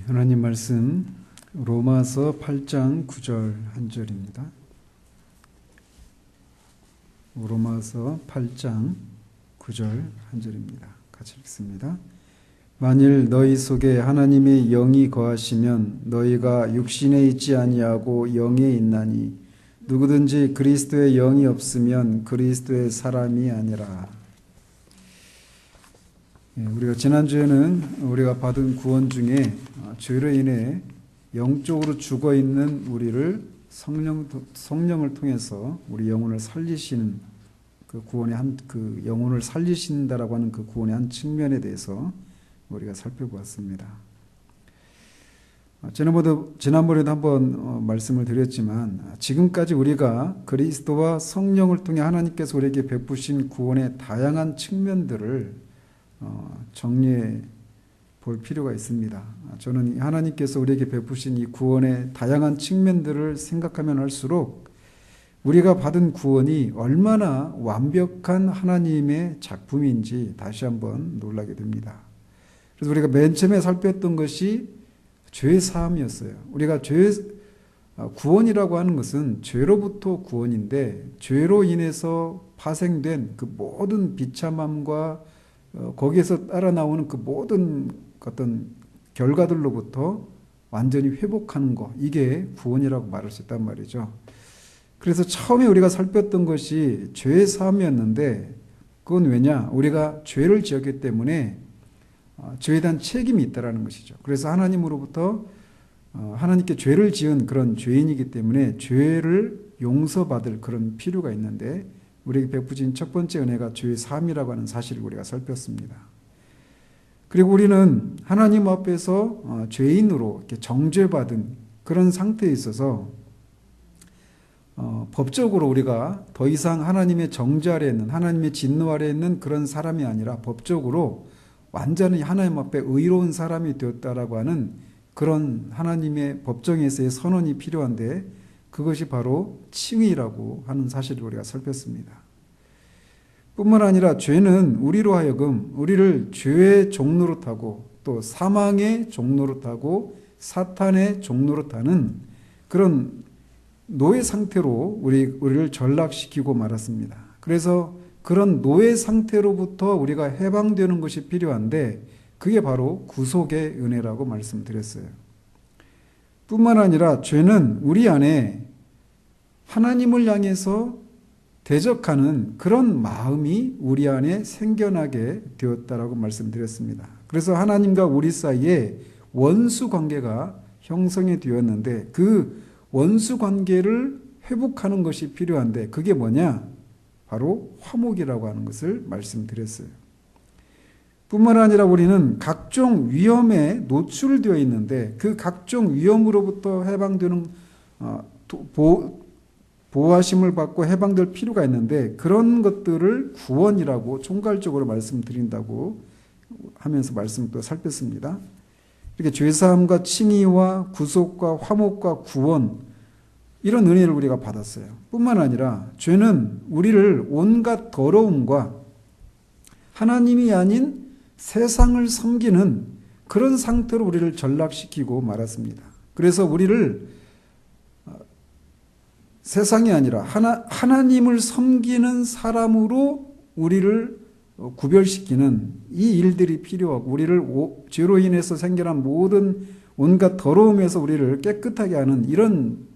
하나님 말씀 로마서 8장 9절 한 절입니다. 로마서 8장 9절 한 절입니다. 같이 읽습니다. 만일 너희 속에 하나님의 영이 거하시면 너희가 육신에 있지 아니하고 영에 있나니 누구든지 그리스도의 영이 없으면 그리스도의 사람이 아니라. 우리가 지난주에는 우리가 받은 구원 중에 죄로 인해 영적으로 죽어있는 우리를 성령을 통해서 우리 영혼을 살리시는 그 구원의 그 영혼을 살리신다라고 하는 그 구원의 한 측면에 대해서 우리가 살펴보았습니다. 지난번에도 한번 말씀을 드렸지만 지금까지 우리가 그리스도와 성령을 통해 하나님께서 우리에게 베푸신 구원의 다양한 측면들을 정리해 볼 필요가 있습니다. 저는 하나님께서 우리에게 베푸신 이 구원의 다양한 측면들을 생각하면 할수록 우리가 받은 구원이 얼마나 완벽한 하나님의 작품인지 다시 한번 놀라게 됩니다. 그래서 우리가 맨 처음에 살폈던 것이 죄 사함이었어요. 우리가 구원이라고 하는 것은 죄로부터 구원인데 죄로 인해서 파생된 그 모든 비참함과 거기에서 따라 나오는 그 모든 어떤 결과들로부터 완전히 회복하는 것, 이게 구원이라고 말할 수 있단 말이죠. 그래서 처음에 우리가 살폈던 것이 죄의 사함이었는데 그건 왜냐? 우리가 죄를 지었기 때문에 죄에 대한 책임이 있다는 것이죠. 그래서 하나님으로부터 하나님께 죄를 지은 그런 죄인이기 때문에 죄를 용서받을 그런 필요가 있는데 우리에게 베푸신 첫 번째 은혜가 죄의 사함이라고 하는 사실을 우리가 살폈습니다. 그리고 우리는 하나님 앞에서 죄인으로 이렇게 정죄받은 그런 상태에 있어서 법적으로 우리가 더 이상 하나님의 정죄 아래에 있는, 하나님의 진노 아래에 있는 그런 사람이 아니라 법적으로 완전히 하나님 앞에 의로운 사람이 되었다라고 하는 그런 하나님의 법정에서의 선언이 필요한데 그것이 바로 칭의라고 하는 사실을 우리가 살폈습니다. 뿐만 아니라 죄는 우리로 하여금 우리를 죄의 종로로 타고 또 사망의 종로로 타고 사탄의 종로로 타는 그런 노예 상태로 우리를 전락시키고 말았습니다. 그래서 그런 노예 상태로부터 우리가 해방되는 것이 필요한데 그게 바로 구속의 은혜라고 말씀드렸어요. 뿐만 아니라 죄는 우리 안에 하나님을 향해서 대적하는 그런 마음이 우리 안에 생겨나게 되었다라고 말씀드렸습니다. 그래서 하나님과 우리 사이에 원수 관계가 형성이 되었는데 그 원수 관계를 회복하는 것이 필요한데 그게 뭐냐? 바로 화목이라고 하는 것을 말씀드렸어요. 뿐만 아니라 우리는 각종 위험에 노출되어 있는데 그 각종 위험으로부터 해방되는 보호하심을 받고 해방될 필요가 있는데 그런 것들을 구원이라고 총괄적으로 말씀드린다고 하면서 말씀을 또 살폈습니다. 이렇게 죄사함과 칭의와 구속과 화목과 구원 이런 은혜를 우리가 받았어요. 뿐만 아니라 죄는 우리를 온갖 더러움과 하나님이 아닌 세상을 섬기는 그런 상태로 우리를 전락시키고 말았습니다. 그래서 우리를 세상이 아니라 하나님을 섬기는 사람으로 우리를 구별시키는 이 일들이 필요하고 우리를 죄로 인해서 생겨난 모든 온갖 더러움에서 우리를 깨끗하게 하는 이런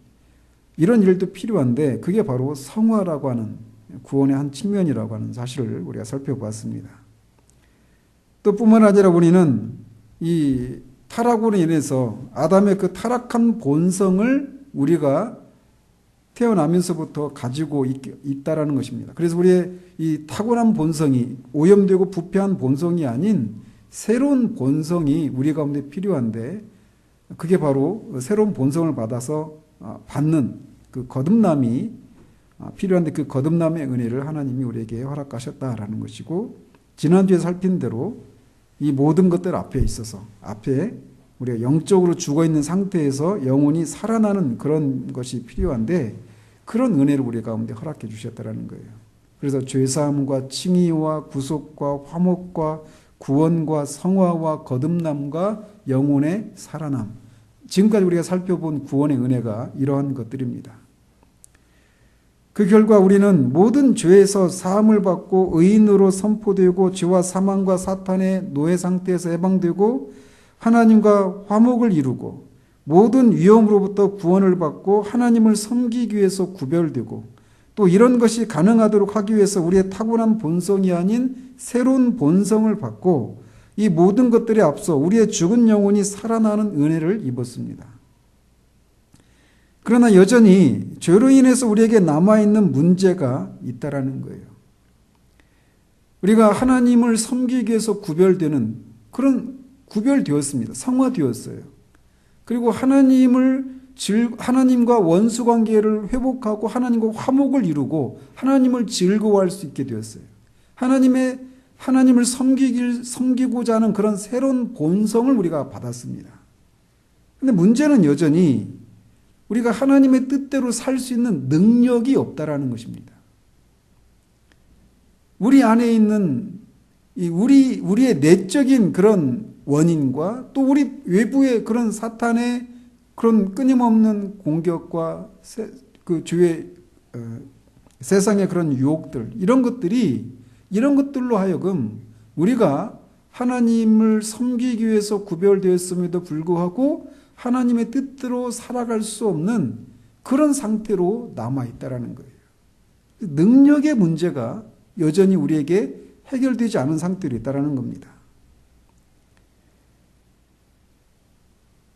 일도 필요한데 그게 바로 성화라고 하는 구원의 한 측면이라고 하는 사실을 우리가 살펴보았습니다. 또 뿐만 아니라 우리는 이 타락으로 인해서 아담의 그 타락한 본성을 우리가 태어나면서부터 가지고 있다라는 것입니다. 그래서 우리의 이 타고난 본성이 오염되고 부패한 본성이 아닌 새로운 본성이 우리 가운데 필요한데 그게 바로 새로운 본성을 받아서 받는 그 거듭남이 필요한데 그 거듭남의 은혜를 하나님이 우리에게 허락하셨다라는 것이고 지난주에 살핀 대로 이 모든 것들 앞에 있어서 앞에 우리가 영적으로 죽어있는 상태에서 영혼이 살아나는 그런 것이 필요한데 그런 은혜를 우리 가운데 허락해 주셨다는 거예요. 그래서 죄사함과 칭의와 구속과 화목과 구원과 성화와 거듭남과 영혼의 살아남. 지금까지 우리가 살펴본 구원의 은혜가 이러한 것들입니다. 그 결과 우리는 모든 죄에서 사함을 받고 의인으로 선포되고 죄와 사망과 사탄의 노예 상태에서 해방되고 하나님과 화목을 이루고 모든 위험으로부터 구원을 받고 하나님을 섬기기 위해서 구별되고 또 이런 것이 가능하도록 하기 위해서 우리의 타고난 본성이 아닌 새로운 본성을 받고 이 모든 것들에 앞서 우리의 죽은 영혼이 살아나는 은혜를 입었습니다. 그러나 여전히 죄로 인해서 우리에게 남아있는 문제가 있다라는 거예요. 우리가 하나님을 섬기기 위해서 구별되는 그런 구별되었습니다. 성화되었어요. 그리고 하나님과 원수 관계를 회복하고 하나님과 화목을 이루고 하나님을 즐거워할 수 있게 되었어요. 하나님을 섬기고자 하는 그런 새로운 본성을 우리가 받았습니다. 그런데 문제는 여전히 우리가 하나님의 뜻대로 살 수 있는 능력이 없다라는 것입니다. 우리 안에 있는 우리의 내적인 그런 원인과 또 우리 외부의 그런 사탄의 그런 끊임없는 공격과 그 죄의 세상의 그런 유혹들 이런 것들로 하여금 우리가 하나님을 섬기기 위해서 구별되었음에도 불구하고 하나님의 뜻대로 살아갈 수 없는 그런 상태로 남아있다라는 거예요. 능력의 문제가 여전히 우리에게 해결되지 않은 상태로 있다라는 겁니다.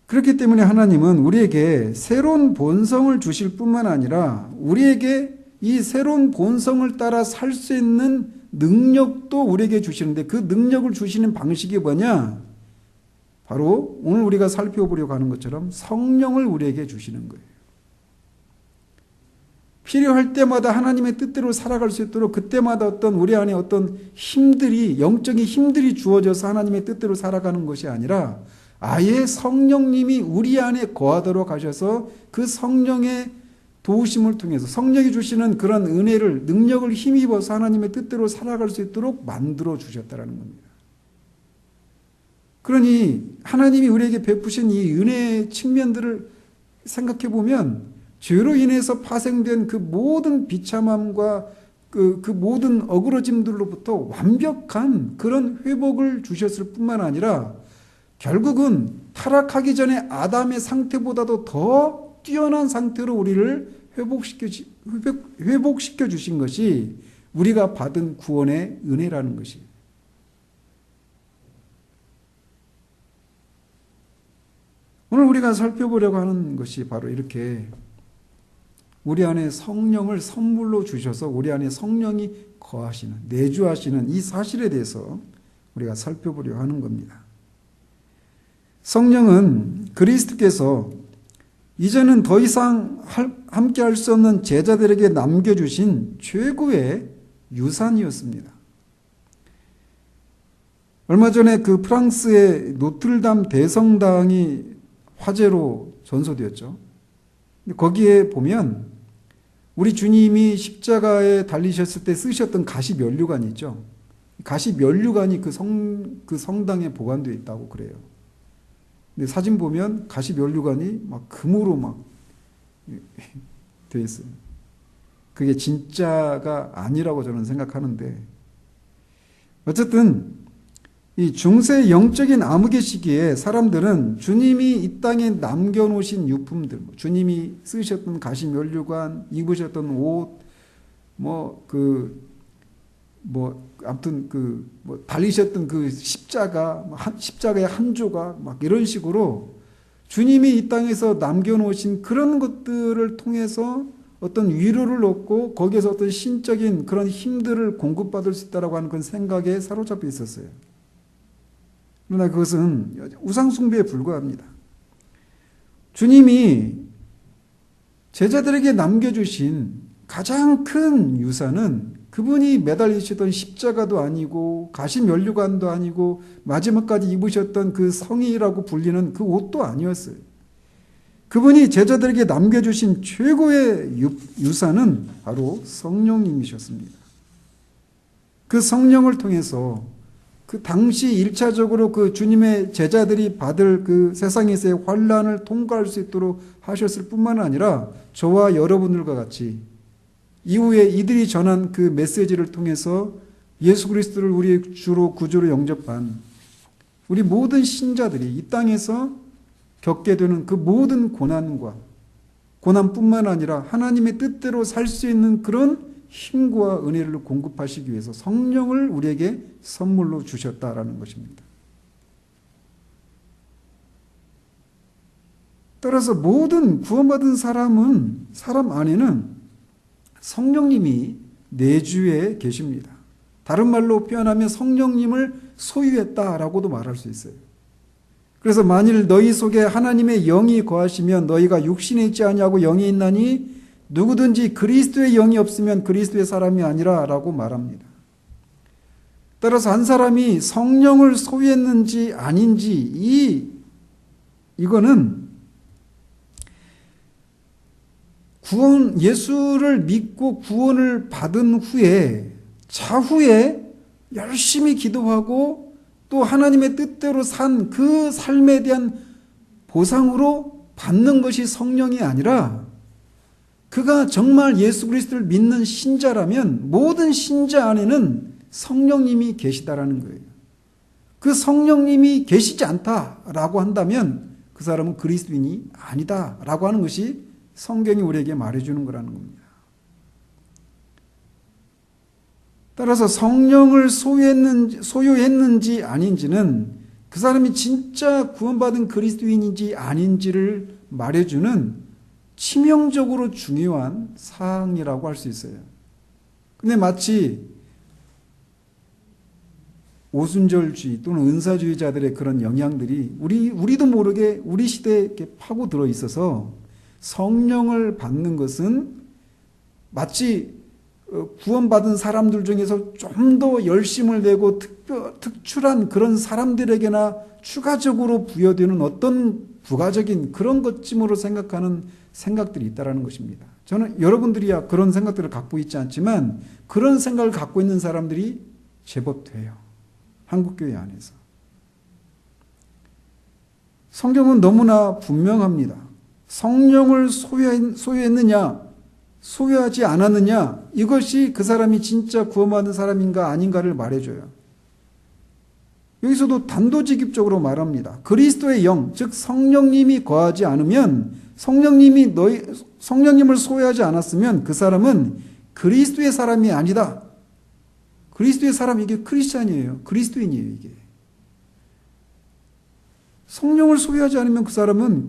그렇기 때문에 하나님은 우리에게 새로운 본성을 주실 뿐만 아니라 우리에게 이 새로운 본성을 따라 살 수 있는 능력도 우리에게 주시는데 그 능력을 주시는 방식이 뭐냐? 바로 오늘 우리가 살펴보려고 하는 것처럼 성령을 우리에게 주시는 거예요. 필요할 때마다 하나님의 뜻대로 살아갈 수 있도록 그때마다 우리 안에 어떤 영적인 힘들이 주어져서 하나님의 뜻대로 살아가는 것이 아니라 아예 성령님이 우리 안에 거하도록 하셔서 그 성령의 도우심을 통해서 성령이 주시는 그런 은혜를 능력을 힘입어서 하나님의 뜻대로 살아갈 수 있도록 만들어 주셨다는 겁니다. 그러니 하나님이 우리에게 베푸신 이 은혜의 측면들을 생각해 보면 죄로 인해서 파생된 그 모든 비참함과 그 모든 어그러짐들로부터 완벽한 그런 회복을 주셨을 뿐만 아니라 결국은 타락하기 전에 아담의 상태보다도 더 뛰어난 상태로 우리를 회복시켜 주신 것이 우리가 받은 구원의 은혜라는 것이에요. 오늘 우리가 살펴보려고 하는 것이 바로 이렇게 우리 안에 성령을 선물로 주셔서 우리 안에 성령이 거하시는, 내주하시는 이 사실에 대해서 우리가 살펴보려고 하는 겁니다. 성령은 그리스도께서 이제는 더 이상 함께 할 수 없는 제자들에게 남겨주신 최고의 유산이었습니다. 얼마 전에 그 프랑스의 노틀담 대성당이 화재로 전소되었죠. 거기에 보면 우리 주님이 십자가에 달리셨을 때 쓰셨던 가시 면류관이 있죠. 가시 면류관이 그 성당에 보관되어 있다고 그래요. 근데 사진 보면 가시 면류관이 막 금으로 막 되어 있어요. 그게 진짜가 아니라고 저는 생각하는데 어쨌든 이 중세 영적인 암흑의 시기에 사람들은 주님이 이 땅에 남겨놓으신 유품들, 주님이 쓰셨던 가시 면류관, 입으셨던 옷, 아무튼 달리셨던 그 십자가의 한 조각, 막 이런 식으로 주님이 이 땅에서 남겨놓으신 그런 것들을 통해서 어떤 위로를 얻고 거기에서 어떤 신적인 그런 힘들을 공급받을 수 있다라고 하는 그런 생각에 사로잡혀 있었어요. 그러나 그것은 우상숭배에 불과합니다. 주님이 제자들에게 남겨주신 가장 큰 유산은 그분이 매달리셨던 십자가도 아니고 가시 면류관도 아니고 마지막까지 입으셨던 그 성의라고 불리는 그 옷도 아니었어요. 그분이 제자들에게 남겨주신 최고의 유산은 바로 성령님이셨습니다. 그 성령을 통해서 그 당시 1차적으로 그 주님의 제자들이 받을 그 세상에서의 환난을 통과할 수 있도록 하셨을 뿐만 아니라 저와 여러분들과 같이 이후에 이들이 전한 그 메시지를 통해서 예수 그리스도를 우리의 주로 구주로 영접한 우리 모든 신자들이 이 땅에서 겪게 되는 그 모든 고난뿐만 아니라 하나님의 뜻대로 살 수 있는 그런 힘과 은혜를 공급하시기 위해서 성령을 우리에게 선물로 주셨다라는 것입니다. 따라서 모든 구원받은 사람 안에는 성령님이 내주에 계십니다. 다른 말로 표현하면 성령님을 소유했다라고도 말할 수 있어요. 그래서 만일 너희 속에 하나님의 영이 거하시면 너희가 육신에 있지 아니하고 영이 있나니 누구든지 그리스도의 영이 없으면 그리스도의 사람이 아니라 라고 말합니다. 따라서 한 사람이 성령을 소유했는지 아닌지 이거는 예수를 믿고 구원을 받은 후에 차후에 열심히 기도하고 또 하나님의 뜻대로 산 그 삶에 대한 보상으로 받는 것이 성령이 아니라 그가 정말 예수 그리스도를 믿는 신자라면 모든 신자 안에는 성령님이 계시다라는 거예요. 그 성령님이 계시지 않다라고 한다면 그 사람은 그리스도인이 아니다라고 하는 것이 성경이 우리에게 말해주는 거라는 겁니다. 따라서 성령을 소유했는지 아닌지는 그 사람이 진짜 구원받은 그리스도인인지 아닌지를 말해주는 치명적으로 중요한 사항이라고 할 수 있어요. 근데 마치 오순절주의 또는 은사주의자들의 그런 영향들이 우리도 모르게 우리 시대에 이렇게 파고들어 있어서 성령을 받는 것은 마치 구원받은 사람들 중에서 좀 더 열심을 내고 특출한 그런 사람들에게나 추가적으로 부여되는 어떤 부가적인 그런 것쯤으로 생각하는 생각들이 있다는 것입니다. 저는 여러분들이야 그런 생각들을 갖고 있지 않지만 그런 생각을 갖고 있는 사람들이 제법 돼요. 한국교회 안에서. 성경은 너무나 분명합니다. 성령을 소유했느냐 소유하지 않았느냐 이것이 그 사람이 진짜 구원받은 사람인가 아닌가를 말해줘요. 여기서도 단도직입적으로 말합니다. 그리스도의 영, 즉 성령님이 거하지 않으면 성령님을 소유하지 않았으면 그 사람은 그리스도의 사람이 아니다. 그리스도의 사람 이게 크리스찬이에요. 그리스도인이에요 이게. 성령을 소유하지 않으면 그 사람은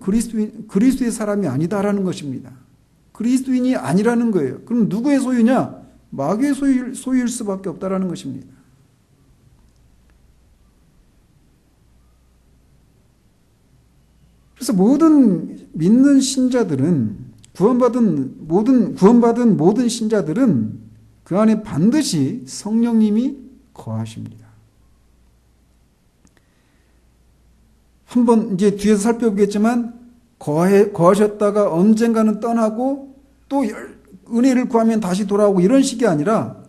그리스도의 사람이 아니다라는 것입니다. 그리스도인이 아니라는 거예요. 그럼 누구의 소유냐? 마귀의 소유일 수밖에 없다라는 것입니다. 그래서 모든 믿는 신자들은 구원받은 모든 신자들은 그 안에 반드시 성령님이 거하십니다. 한번 이제 뒤에서 살펴보겠지만 거하셨다가 언젠가는 떠나고 또 은혜를 구하면 다시 돌아오고 이런 식이 아니라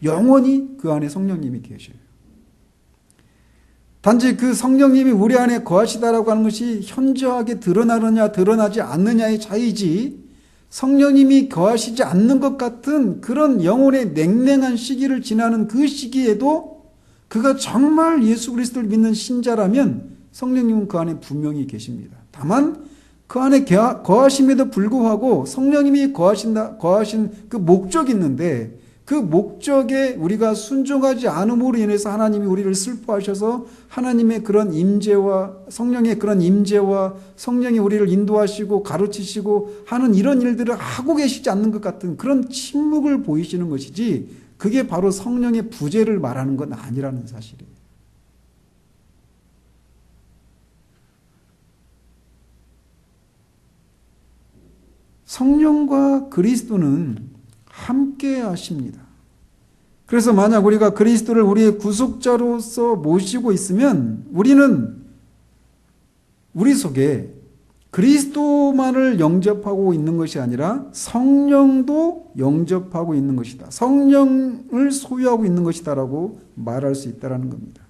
영원히 그 안에 성령님이 계셔요. 단지 그 성령님이 우리 안에 거하시다라고 하는 것이 현저하게 드러나느냐 드러나지 않느냐의 차이지 성령님이 거하시지 않는 것 같은 그런 영혼의 냉랭한 시기를 지나는 그 시기에도 그가 정말 예수 그리스도를 믿는 신자라면 성령님은 그 안에 분명히 계십니다. 다만 그 안에 거하심에도 불구하고 성령님이 거하신 그 목적이 있는데 그 목적에 우리가 순종하지 않음으로 인해서 하나님이 우리를 슬퍼하셔서 하나님의 그런 임재와 성령의 그런 임재와 성령이 우리를 인도하시고 가르치시고 하는 이런 일들을 하고 계시지 않는 것 같은 그런 침묵을 보이시는 것이지 그게 바로 성령의 부재를 말하는 건 아니라는 사실이에요. 성령과 그리스도는 함께 하십니다. 그래서 만약 우리가 그리스도를 우리의 구속자로서 모시고 있으면 우리는 우리 속에 그리스도만을 영접하고 있는 것이 아니라 성령도 영접하고 있는 것이다. 성령을 소유하고 있는 것이다라고 말할 수 있다라는 겁니다.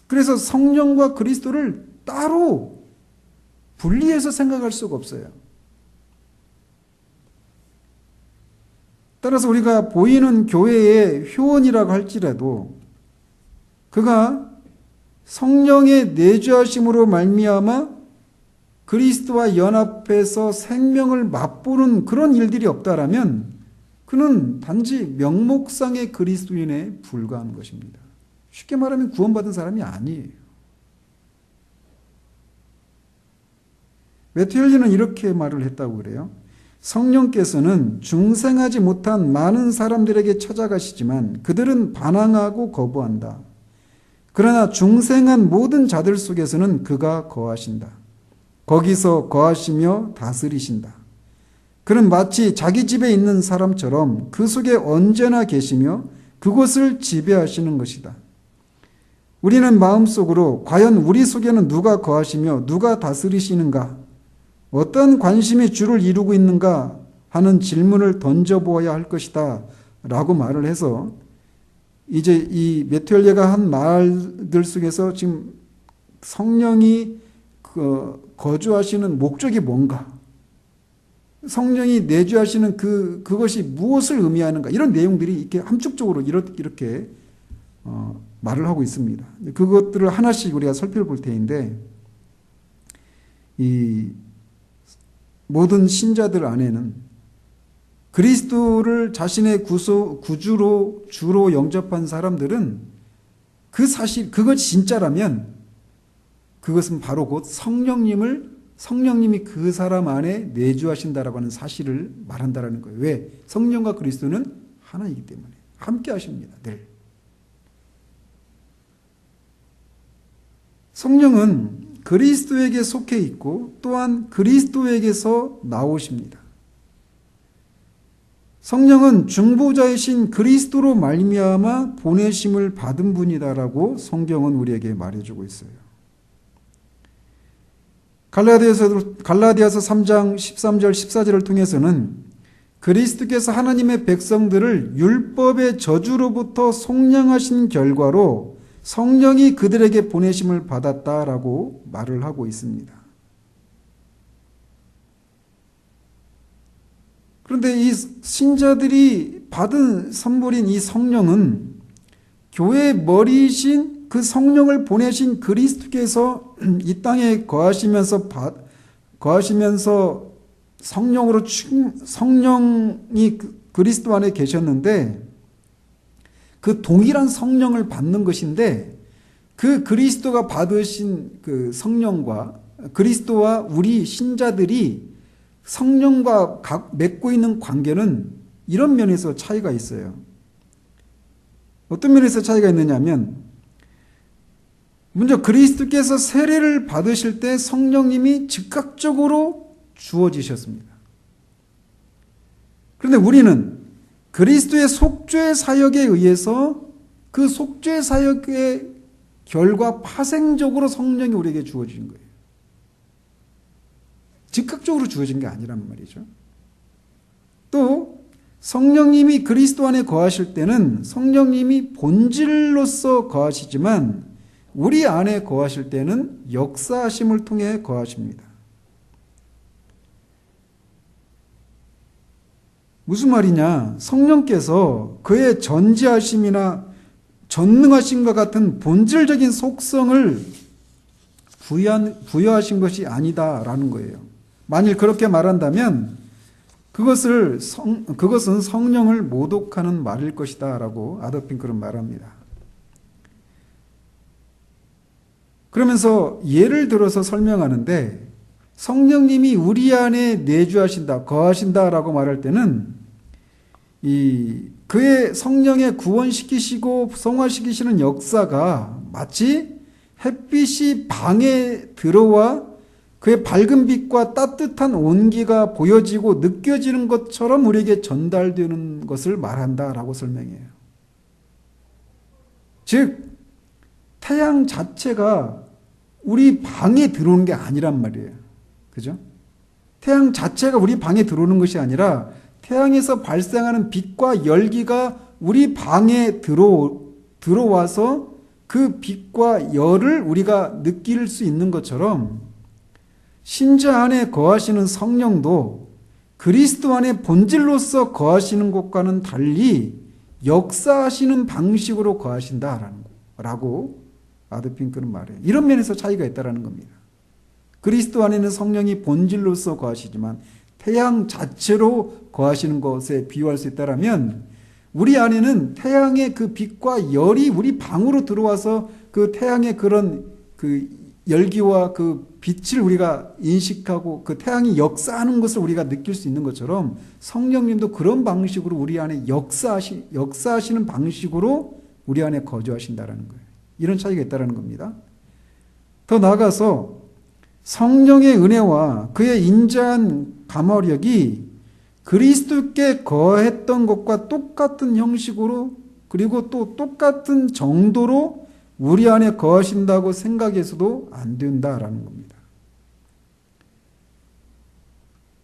그래서 성령과 그리스도를 따로 분리해서 생각할 수가 없어요. 따라서 우리가 보이는 교회의 효원이라고 할지라도 그가 성령의 내주하심으로 말미암아 그리스도와 연합해서 생명을 맛보는 그런 일들이 없다라면 그는 단지 명목상의 그리스도인에 불과한 것입니다. 쉽게 말하면 구원받은 사람이 아니에요. 메트헬리는 이렇게 말을 했다고 그래요. 성령께서는 중생하지 못한 많은 사람들에게 찾아가시지만 그들은 반항하고 거부한다. 그러나 중생한 모든 자들 속에서는 그가 거하신다. 거기서 거하시며 다스리신다. 그는 마치 자기 집에 있는 사람처럼 그 속에 언제나 계시며 그곳을 지배하시는 것이다. 우리는 마음속으로 과연 우리 속에는 누가 거하시며 누가 다스리시는가? 어떤 관심이 주를 이루고 있는가? 하는 질문을 던져보아야 할 것이다. 라고 말을 해서 이제 이 메트헬리가 한 말들 속에서 지금 성령이 거주하시는 목적이 뭔가? 성령이 내주하시는 그것이 무엇을 의미하는가? 이런 내용들이 이렇게 함축적으로 이렇게 말을 하고 있습니다. 그것들을 하나씩 우리가 살펴볼 텐데, 이 모든 신자들 안에는 그리스도를 자신의 구주로 주로 영접한 사람들은 그 사실, 그것이 진짜라면 그것은 바로 곧 성령님이 그 사람 안에 내주하신다라고 하는 사실을 말한다라는 거예요. 왜? 성령과 그리스도는 하나이기 때문에 함께 하십니다. 늘. 성령은 그리스도에게 속해 있고 또한 그리스도에게서 나오십니다. 성령은 중보자이신 그리스도로 말미암아 보내심을 받은 분이다라고 성경은 우리에게 말해주고 있어요. 갈라디아서 3장 13절 14절을 통해서는 그리스도께서 하나님의 백성들을 율법의 저주로부터 속량하신 결과로 성령이 그들에게 보내심을 받았다라고 말을 하고 있습니다. 그런데 이 신자들이 받은 선물인 이 성령은 교회의 머리이신 그 성령을 보내신 그리스도께서 이 땅에 거하시면서 성령이 그리스도 안에 계셨는데 그 동일한 성령을 받는 것인데 그 그리스도가 받으신 그 성령과 그리스도와 우리 신자들이 성령과 맺고 있는 관계는 이런 면에서 차이가 있어요. 어떤 면에서 차이가 있느냐면 먼저 그리스도께서 세례를 받으실 때 성령님이 즉각적으로 주어지셨습니다. 그런데 우리는 그리스도의 속죄 사역에 의해서 그 속죄 사역의 결과 파생적으로 성령이 우리에게 주어진 거예요. 즉각적으로 주어진 게 아니란 말이죠. 또 성령님이 그리스도 안에 거하실 때는 성령님이 본질로서 거하시지만 우리 안에 거하실 때는 역사하심을 통해 거하십니다. 무슨 말이냐? 성령께서 그의 전지하심이나 전능하심과 같은 본질적인 속성을 부여하신 것이 아니다라는 거예요. 만일 그렇게 말한다면 그것은 성령을 모독하는 말일 것이다 라고 아더핑크는 말합니다. 그러면서 예를 들어서 설명하는데 성령님이 우리 안에 내주하신다, 거하신다라고 말할 때는 그의 성령에 구원시키시고 성화시키시는 역사가 마치 햇빛이 방에 들어와 그의 밝은 빛과 따뜻한 온기가 보여지고 느껴지는 것처럼 우리에게 전달되는 것을 말한다라고 설명해요. 즉 태양 자체가 우리 방에 들어오는 게 아니란 말이에요. 그죠? 태양 자체가 우리 방에 들어오는 것이 아니라 태양에서 발생하는 빛과 열기가 우리 방에 들어와서 그 빛과 열을 우리가 느낄 수 있는 것처럼 신자 안에 거하시는 성령도 그리스도 안에 본질로서 거하시는 것과는 달리 역사하시는 방식으로 거하신다라고 아드핑크는 말해요. 이런 면에서 차이가 있다는 겁니다. 그리스도 안에는 성령이 본질로서 거하시지만 태양 자체로 거하시는 것에 비유할 수 있다면 우리 안에는 태양의 그 빛과 열이 우리 방으로 들어와서 그 태양의 그런 그 열기와 그 빛을 우리가 인식하고 그 태양이 역사하는 것을 우리가 느낄 수 있는 것처럼 성령님도 그런 방식으로 우리 안에 역사하시는 방식으로 우리 안에 거주하신다는 거예요. 이런 차이가 있다는 겁니다. 더 나아가서 성령의 은혜와 그의 인자한 감화력이 그리스도께 거했던 것과 똑같은 형식으로 그리고 또 똑같은 정도로 우리 안에 거하신다고 생각해서도 안 된다라는 겁니다.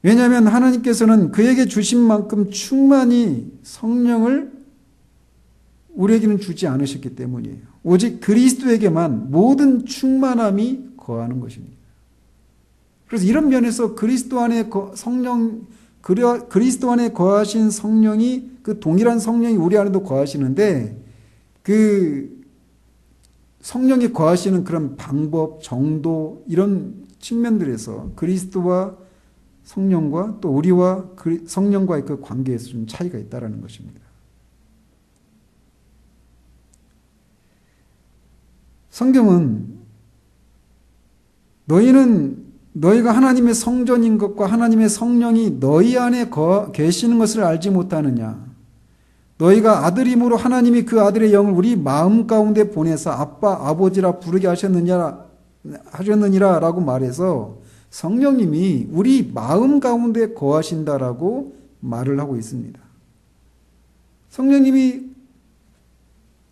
왜냐하면 하나님께서는 그에게 주신 만큼 충만히 성령을 우리에게는 주지 않으셨기 때문이에요. 오직 그리스도에게만 모든 충만함이 거하는 것입니다. 그래서 이런 면에서 그리스도 안에 그리스도 안에 거하신 성령이 그 동일한 성령이 우리 안에도 거하시는데 그 성령이 거하시는 그런 방법, 정도 이런 측면들에서 그리스도와 성령과 또 우리와 성령과의 그 관계에서 좀 차이가 있다는 것입니다. 성경은 너희가 하나님의 성전인 것과 하나님의 성령이 너희 안에 계시는 것을 알지 못하느냐. 너희가 아들임으로 하나님이 그 아들의 영을 우리 마음 가운데 보내서 아빠, 아버지라 부르게 하셨느니라 라고 말해서 성령님이 우리 마음 가운데 거하신다라고 말을 하고 있습니다. 성령님이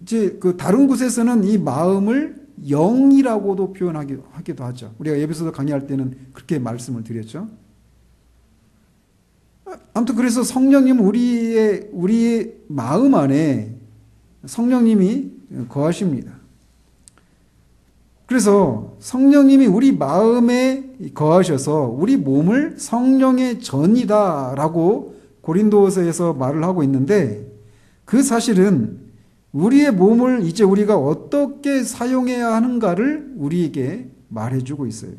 이제 그 다른 곳에서는 이 마음을 영이라고도 표현하기도 하죠. 우리가 에베소서 강의할 때는 그렇게 말씀을 드렸죠. 아무튼 그래서 성령님은 우리의 마음 안에 성령님이 거하십니다. 그래서 성령님이 우리 마음에 거하셔서 우리 몸을 성령의 전이다라고 고린도서에서 말을 하고 있는데 그 사실은 우리의 몸을 이제 우리가 어떻게 사용해야 하는가를 우리에게 말해주고 있어요.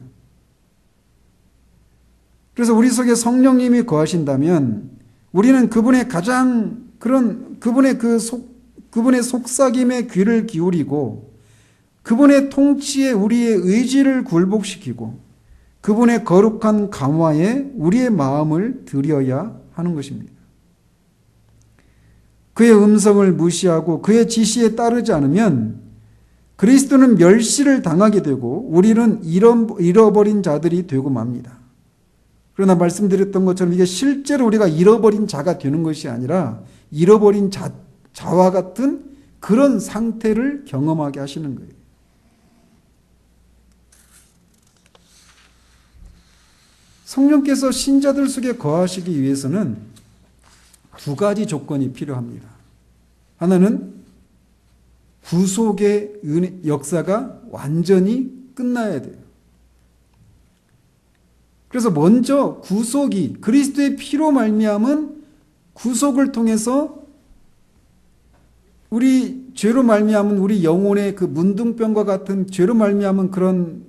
그래서 우리 속에 성령님이 거하신다면 우리는 그분의 그분의 속삭임에 귀를 기울이고 그분의 통치에 우리의 의지를 굴복시키고 그분의 거룩한 감화에 우리의 마음을 들여야 하는 것입니다. 그의 음성을 무시하고 그의 지시에 따르지 않으면 그리스도는 멸시를 당하게 되고 우리는 잃어버린 자들이 되고 맙니다. 그러나 말씀드렸던 것처럼 이게 실제로 우리가 잃어버린 자가 되는 것이 아니라 잃어버린 자와 같은 그런 상태를 경험하게 하시는 거예요. 성령께서 신자들 속에 거하시기 위해서는 두 가지 조건이 필요합니다. 하나는 구속의 역사가 완전히 끝나야 돼요. 그래서 먼저 구속이 그리스도의 피로 말미암은 구속을 통해서 우리 죄로 말미암은 우리 영혼의 그 문둥병과 같은 죄로 말미암은 그런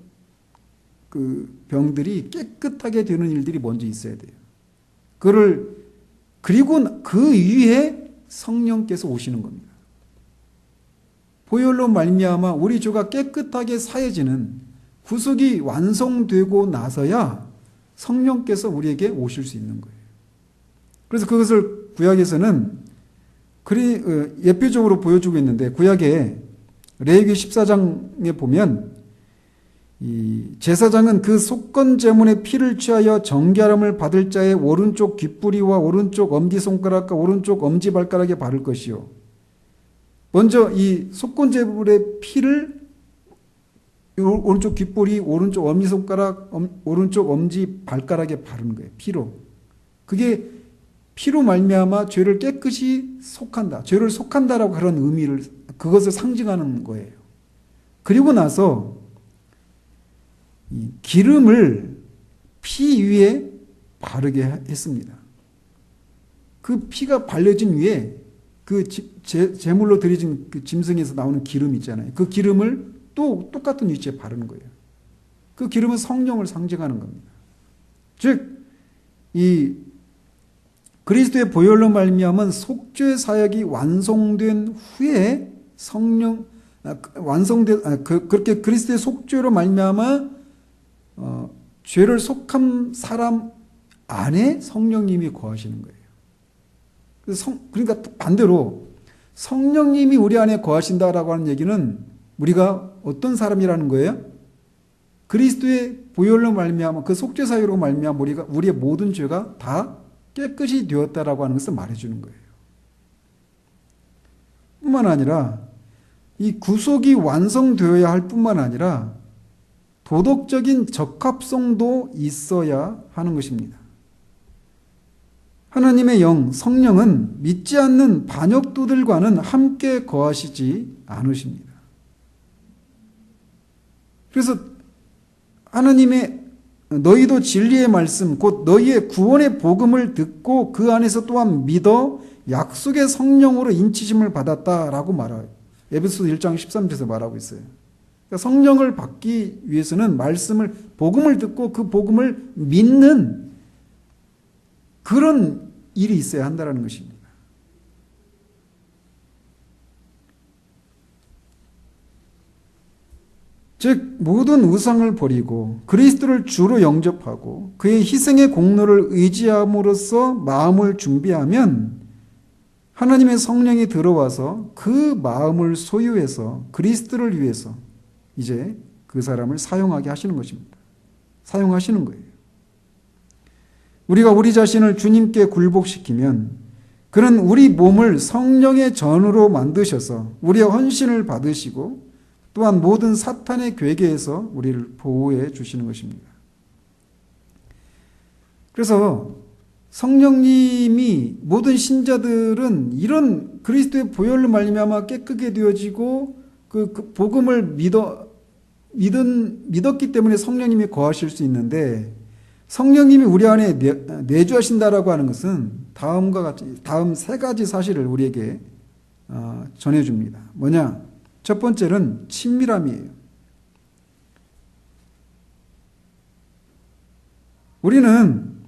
그 병들이 깨끗하게 되는 일들이 먼저 있어야 돼요. 그리고 그 위에 성령께서 오시는 겁니다. 보혈로 말미암아 우리 죄가 깨끗하게 사해지는 구속이 완성되고 나서야 성령께서 우리에게 오실 수 있는 거예요. 그래서 그것을 구약에서는 예표적으로 보여주고 있는데 구약의 레위기 14장에 보면 이 제사장은 그 속건 제물의 피를 취하여 정결함을 받을 자의 오른쪽 귓부리와 오른쪽 엄지손가락과 오른쪽 엄지발가락에 바를 것이요. 먼저 이 속건 제물의 피를 오른쪽 귓볼이 오른쪽 엄지손가락, 오른쪽 엄지 발가락에 바르는 거예요. 피로. 그게 피로 말미암아 죄를 깨끗이 속한다. 죄를 속한다라고 그런 의미를, 그것을 상징하는 거예요. 그리고 나서 이 기름을 피 위에 바르게 했습니다. 그 피가 발려진 위에 그 제물로 드려진 그 짐승에서 나오는 기름 있잖아요. 그 기름을 또 똑같은 위치에 바르는 거예요. 그 기름은 성령을 상징하는 겁니다. 즉, 이 그리스도의 보혈로 말미암은 속죄 사역이 완성된 후에 그렇게 그리스도의 속죄로 말미암아 죄를 속한 사람 안에 성령님이 거하시는 거예요. 그러니까 반대로 성령님이 우리 안에 거하신다라고 하는 얘기는 우리가 어떤 사람이라는 거예요? 그리스도의 보혈로 말미암아 그 속죄 사유로 말미암아 우리의 모든 죄가 다 깨끗이 되었다라고 하는 것을 말해주는 거예요. 뿐만 아니라 이 구속이 완성되어야 할 뿐만 아니라 도덕적인 적합성도 있어야 하는 것입니다. 하나님의 영, 성령은 믿지 않는 반역도들과는 함께 거하시지 않으십니다. 그래서 하나님의 너희도 진리의 말씀, 곧 너희의 구원의 복음을 듣고 그 안에서 또한 믿어 약속의 성령으로 인치심을 받았다라고 말해요. 에베소서 1장 13절에서 말하고 있어요. 그러니까 성령을 받기 위해서는 복음을 듣고 그 복음을 믿는 그런 일이 있어야 한다는 것입니다. 즉 모든 우상을 버리고 그리스도를 주로 영접하고 그의 희생의 공로를 의지함으로써 마음을 준비하면 하나님의 성령이 들어와서 그 마음을 소유해서 그리스도를 위해서 이제 그 사람을 사용하게 하시는 것입니다. 사용하시는 거예요. 우리가 우리 자신을 주님께 굴복시키면 그는 우리 몸을 성령의 전으로 만드셔서 우리의 헌신을 받으시고 또한 모든 사탄의 괴계에서 우리를 보호해 주시는 것입니다. 그래서 성령님이 모든 신자들은 이런 그리스도의 보혈로 말미암아 깨끗게 되어지고 그 복음을 믿었기 때문에 성령님이 거하실 수 있는데 성령님이 우리 안에 내주하신다라고 하는 것은 다음과 같이 다음 세 가지 사실을 우리에게 전해줍니다. 뭐냐? 첫 번째는 친밀함이에요. 우리는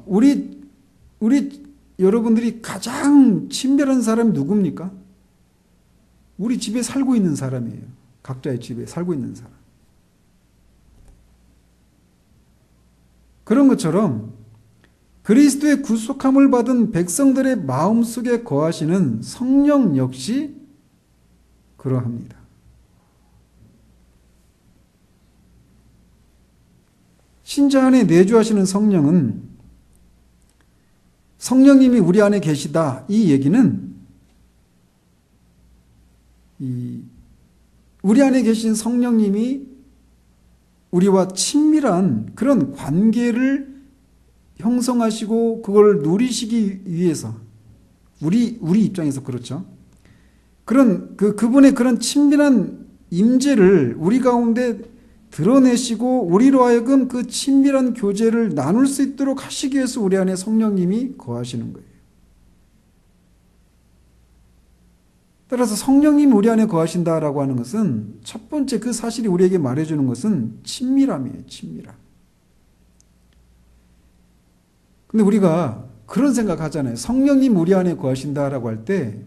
우리 여러분들이 가장 친밀한 사람이 누굽니까? 우리 집에 살고 있는 사람이에요. 각자의 집에 살고 있는 사람. 그런 것처럼 그리스도의 구속함을 받은 백성들의 마음속에 거하시는 성령 역시 그러합니다. 신자 안에 내주하시는 성령은 성령님이 우리 안에 계시다. 이 얘기는 우리 안에 계신 성령님이 우리와 친밀한 그런 관계를 형성하시고 그걸 누리시기 위해서 우리 입장에서 그렇죠. 그분의 그런 친밀한 임재를 우리 가운데 드러내시고 우리로 하여금 그 친밀한 교제를 나눌 수 있도록 하시기 위해서 우리 안에 성령님이 거하시는 거예요. 따라서 성령님이 우리 안에 거하신다라고 하는 것은 첫 번째 그 사실이 우리에게 말해주는 것은 친밀함이에요. 친밀함. 근데 우리가 그런 생각하잖아요. 성령님 우리 안에 거하신다라고 할 때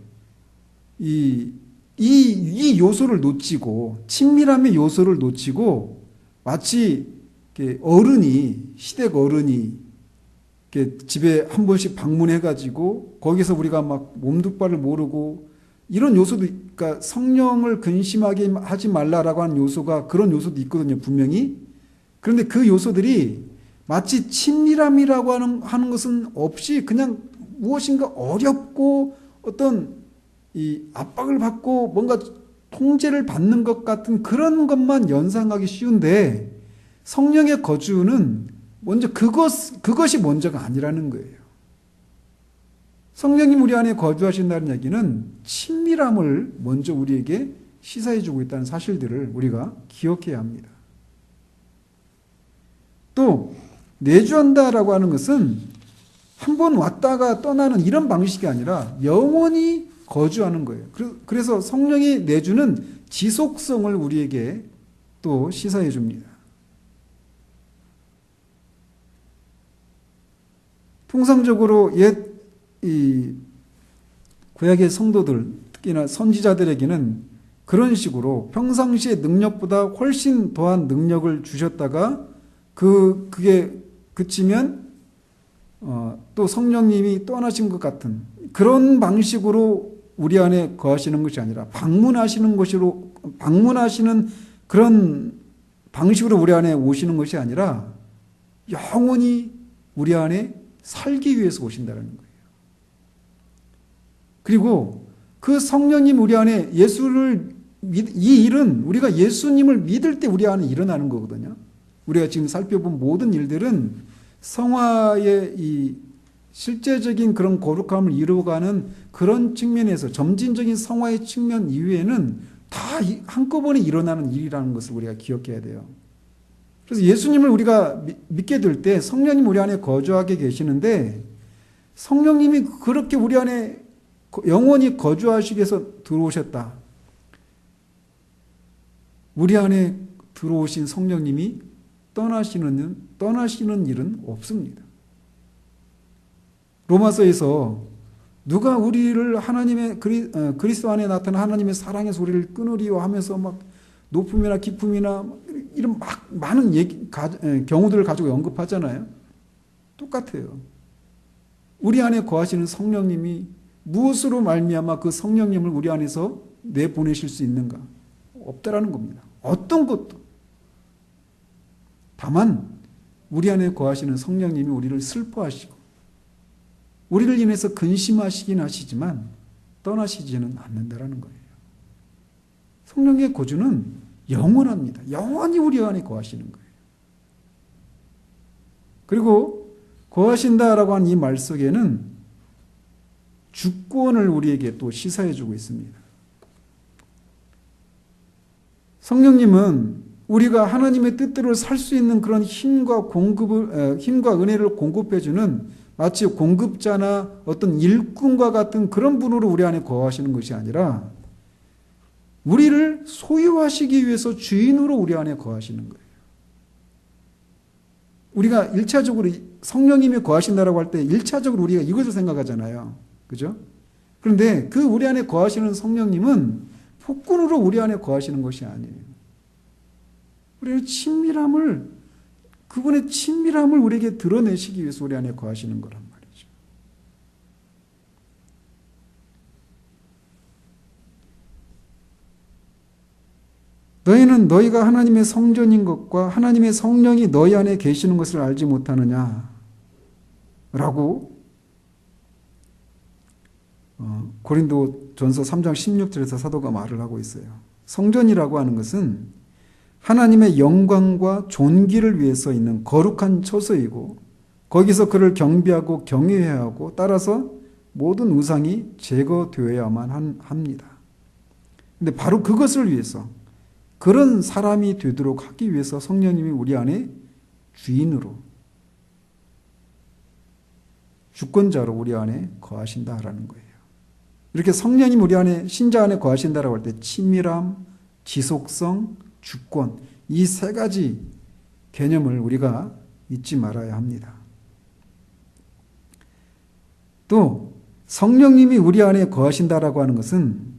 이 요소를 놓치고 친밀함의 요소를 놓치고 마치 시댁 어른이 집에 한 번씩 방문해가지고 거기서 우리가 막 몸둘바를 모르고 이런 요소도, 그러니까 성령을 근심하게 하지 말라라고 하는 요소가 그런 요소도 있거든요, 분명히. 그런데 그 요소들이 마치 친밀함이라고 하는 것은 없이 그냥 무엇인가 어렵고 어떤 이 압박을 받고 뭔가 통제를 받는 것 같은 그런 것만 연상하기 쉬운데 성령의 거주는 먼저 그것이 먼저가 아니라는 거예요. 성령님 우리 안에 거주하신다는 얘기는 친밀함을 먼저 우리에게 시사해 주고 있다는 사실들을 우리가 기억해야 합니다. 또 내주한다라고 하는 것은 한 번 왔다가 떠나는 이런 방식이 아니라 영원히 거주하는 거예요. 그래서 성령의 내주는 지속성을 우리에게 또 시사해 줍니다. 통상적으로 이 구약의 성도들, 특히나 선지자들에게는 그런 식으로 평상시의 능력보다 훨씬 더한 능력을 주셨다가 그게 그치면 또 성령님이 떠나신 것 같은 그런 방식으로 우리 안에 거하시는 것이 아니라 방문하시는 그런 방식으로 우리 안에 오시는 것이 아니라 영원히 우리 안에 살기 위해서 오신다는 거예요. 그리고 그 성령님 우리 안에 이 일은 우리가 예수님을 믿을 때 우리 안에 일어나는 거거든요. 우리가 지금 살펴본 모든 일들은 성화의 이 실제적인 그런 거룩함을 이루어가는 그런 측면에서 점진적인 성화의 측면 이외에는 다 한꺼번에 일어나는 일이라는 것을 우리가 기억해야 돼요. 그래서 예수님을 우리가 믿게 될 때 성령님 우리 안에 거주하게 계시는데 성령님이 그렇게 우리 안에 영원히 거주하시기 위해서 들어오셨다. 우리 안에 들어오신 성령님이 떠나시는 일은 없습니다. 로마서에서 누가 우리를 하나님의 그리스도 안에 나타난 하나님의 사랑의 소리를 끊으리요 하면서 막 높음이나 깊음이나 이런 막 많은 경우들을 가지고 언급하잖아요. 똑같아요. 우리 안에 거하시는 성령님이 무엇으로 말미암아 그 성령님을 우리 안에서 내보내실 수 있는가? 없다라는 겁니다. 어떤 것도. 다만 우리 안에 거하시는 성령님이 우리를 슬퍼하시고 우리를 인해서 근심하시긴 하시지만 떠나시지는 않는다라는 거예요. 성령의 거주는 영원합니다. 영원히 우리 안에 거하시는 거예요. 그리고 거하신다라고 하는 이 말 속에는 주권을 우리에게 또 시사해 주고 있습니다. 성령님은 우리가 하나님의 뜻대로 살 수 있는 그런 힘과 은혜를 공급해 주는 마치 공급자나 어떤 일꾼과 같은 그런 분으로 우리 안에 거하시는 것이 아니라 우리를 소유하시기 위해서 주인으로 우리 안에 거하시는 거예요. 우리가 1차적으로 성령님이 거하신다라고 할 때 1차적으로 우리가 이것을 생각하잖아요. 그죠? 그런데 그 우리 안에 거하시는 성령님은 폭군으로 우리 안에 거하시는 것이 아니에요. 우리는 그분의 친밀함을 우리에게 드러내시기 위해서 우리 안에 거하시는 거란 말이죠. 너희는 너희가 하나님의 성전인 것과 하나님의 성령이 너희 안에 계시는 것을 알지 못하느냐? 라고 고린도전서 3장 16절에서 사도가 말을 하고 있어요. 성전이라고 하는 것은 하나님의 영광과 존귀를 위해서 있는 거룩한 처소이고 거기서 그를 경배하고 경외해야 하고 따라서 모든 우상이 제거되어야만 합니다. 그런데 바로 그것을 위해서 그런 사람이 되도록 하기 위해서 성령님이 우리 안에 주인으로 주권자로 우리 안에 거하신다라는 거예요. 이렇게 성령님 우리 안에 신자 안에 거하신다라고 할 때 친밀함, 지속성, 주권 이 세 가지 개념을 우리가 잊지 말아야 합니다. 또 성령님이 우리 안에 거하신다라고 하는 것은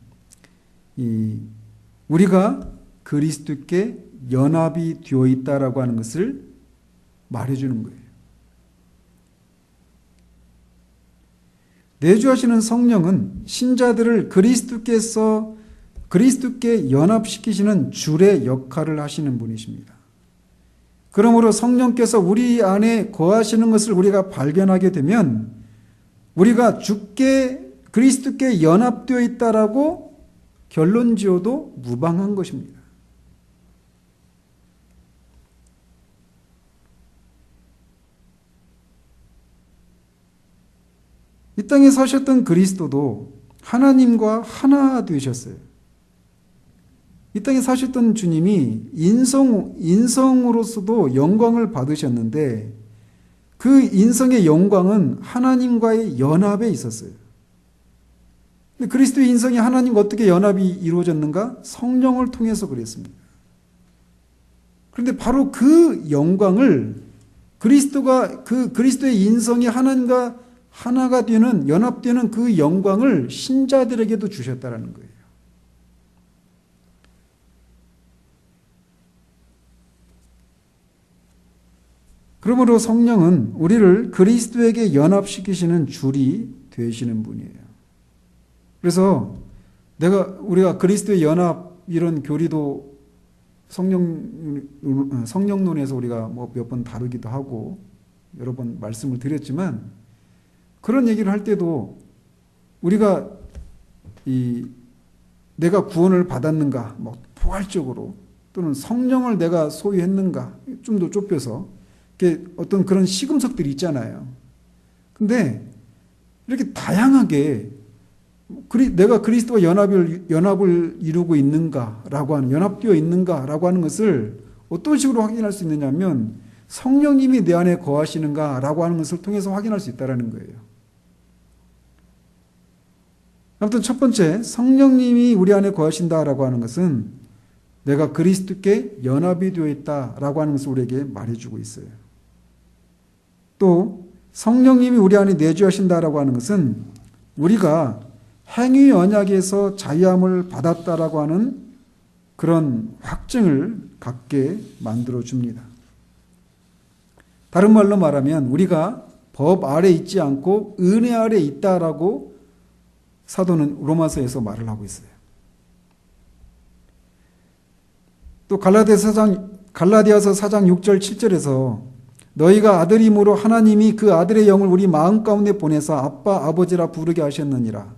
우리가 그리스도께 연합이 되어 있다라고 하는 것을 말해주는 거예요. 내주하시는 성령은 신자들을 그리스도께 연합시키시는 줄의 역할을 하시는 분이십니다. 그러므로 성령께서 우리 안에 거하시는 것을 우리가 발견하게 되면 우리가 그리스도께 연합되어 있다라고 결론 지어도 무방한 것입니다. 이 땅에 사셨던 그리스도도 하나님과 하나 되셨어요. 이 땅에 사셨던 주님이 인성으로서도 영광을 받으셨는데 그 인성의 영광은 하나님과의 연합에 있었어요. 근데 그리스도의 인성이 하나님과 어떻게 연합이 이루어졌는가? 성령을 통해서 그랬습니다. 그런데 바로 그 영광을 그리스도의 인성이 하나님과 하나가 되는, 연합되는 그 영광을 신자들에게도 주셨다라는 거예요. 그러므로 성령은 우리를 그리스도에게 연합시키시는 줄이 되시는 분이에요. 그래서 우리가 그리스도의 연합 이런 교리도 성령론에서 우리가 뭐 몇 번 다루기도 하고 여러 번 말씀을 드렸지만 그런 얘기를 할 때도 우리가 내가 구원을 받았는가, 뭐 포괄적으로 또는 성령을 내가 소유했는가 좀 더 좁혀서 어떤 그런 시금석들이 있잖아요. 근데 이렇게 다양하게 내가 그리스도와 연합을 이루고 있는가라고 하는, 연합되어 있는가라고 하는 것을 어떤 식으로 확인할 수 있느냐면 성령님이 내 안에 거하시는가라고 하는 것을 통해서 확인할 수 있다는 거예요. 아무튼 첫 번째, 성령님이 우리 안에 거하신다라고 하는 것은 내가 그리스도께 연합이 되어 있다라고 하는 것을 우리에게 말해주고 있어요. 또 성령님이 우리 안에 내주하신다라고 하는 것은 우리가 행위 언약에서 자유함을 받았다라고 하는 그런 확증을 갖게 만들어 줍니다. 다른 말로 말하면 우리가 법 아래 있지 않고 은혜 아래 있다라고 사도는 로마서에서 말을 하고 있어요. 또 갈라디아서 4장 6절 7절에서 너희가 아들임으로 하나님이 그 아들의 영을 우리 마음 가운데 보내서 아빠 아버지라 부르게 하셨느니라.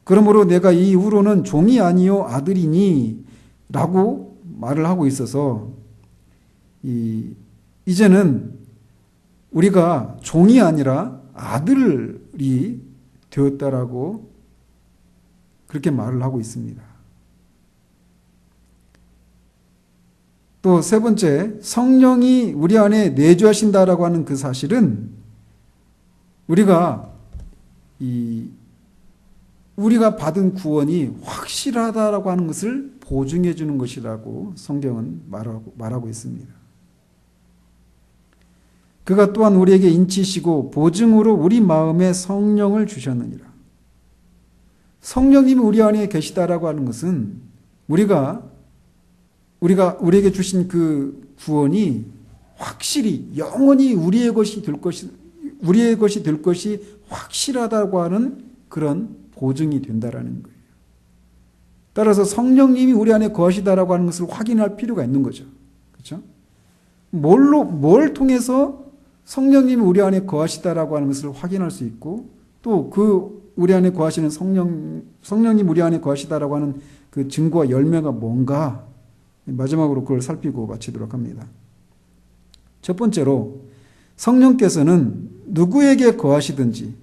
그러므로 내가 이후로는 종이 아니요 아들이니 라고 말을 하고 있어서 이제는 우리가 종이 아니라 아들이 되었다라고 그렇게 말을 하고 있습니다. 또 세 번째, 성령이 우리 안에 내주하신다라고 하는 그 사실은 우리가 받은 구원이 확실하다라고 하는 것을 보증해 주는 것이라고 성경은 말하고 있습니다. 그가 또한 우리에게 인치시고 보증으로 우리 마음에 성령을 주셨느니라. 성령님이 우리 안에 계시다라고 하는 것은 우리에게 주신 그 구원이 확실히 영원히 우리의 것이 될 것이 확실하다고 하는 그런 보증이 된다라는 거예요. 따라서 성령님이 우리 안에 거하시다라고 하는 것을 확인할 필요가 있는 거죠. 그렇죠? 뭘 통해서 성령님이 우리 안에 거하시다라고 하는 것을 확인할 수 있고 또 우리 안에 거하시는 성령님 우리 안에 거하시다라고 하는 그 증거와 열매가 뭔가 마지막으로 그걸 살피고 마치도록 합니다. 첫 번째로 성령께서는 누구에게 거하시든지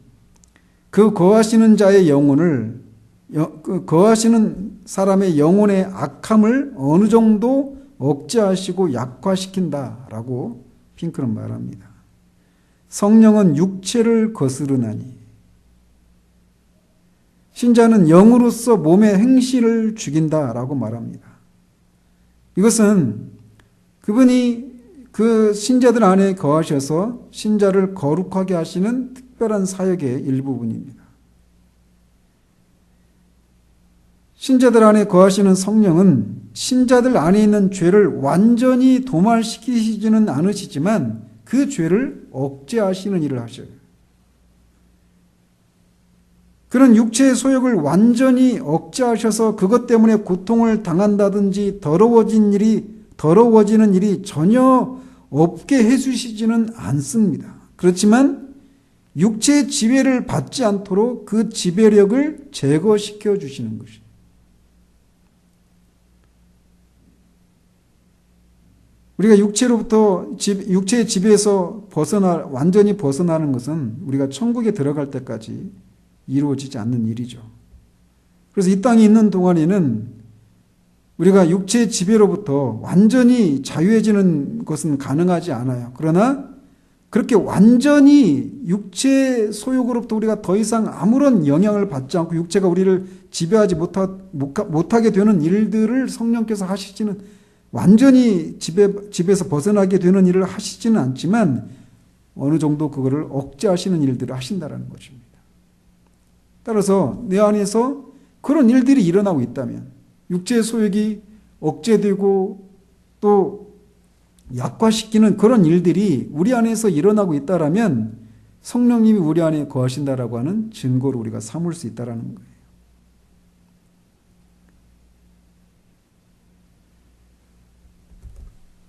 그 거하시는 자의 거하시는 사람의 영혼의 악함을 어느 정도 억제하시고 약화시킨다라고 핑크는 말합니다. 성령은 육체를 거스르나니 신자는 영으로서 몸의 행실을 죽인다라고 말합니다. 이것은 그분이 그 신자들 안에 거하셔서 신자를 거룩하게 하시는 특별한 사역의 일부분입니다. 신자들 안에 거하시는 성령은 신자들 안에 있는 죄를 완전히 도말시키시지는 않으시지만 그 죄를 억제하시는 일을 하셔요. 그런 육체의 소욕을 완전히 억제하셔서 그것 때문에 고통을 당한다든지 더러워지는 일이 전혀 없게 해주시지는 않습니다. 그렇지만 육체의 지배를 받지 않도록 그 지배력을 제거시켜 주시는 것입니다. 우리가 육체의 지배에서 완전히 벗어나는 것은 우리가 천국에 들어갈 때까지 이루어지지 않는 일이죠. 그래서 이 땅에 있는 동안에는 우리가 육체의 지배로부터 완전히 자유해지는 것은 가능하지 않아요. 그러나 그렇게 완전히 육체 소욕으로부터 우리가 더 이상 아무런 영향을 받지 않고 육체가 우리를 지배하지 못하게 되는 일들을 성령께서 하시지는, 완전히 지배에서 벗어나게 되는 일을 하시지는 않지만 어느 정도 그거를 억제하시는 일들을 하신다는 것입니다. 따라서 내 안에서 그런 일들이 일어나고 있다면, 육체의 소욕이 억제되고 또 약화시키는 그런 일들이 우리 안에서 일어나고 있다라면 성령님이 우리 안에 거하신다라고 하는 증거로 우리가 삼을 수 있다라는 거예요.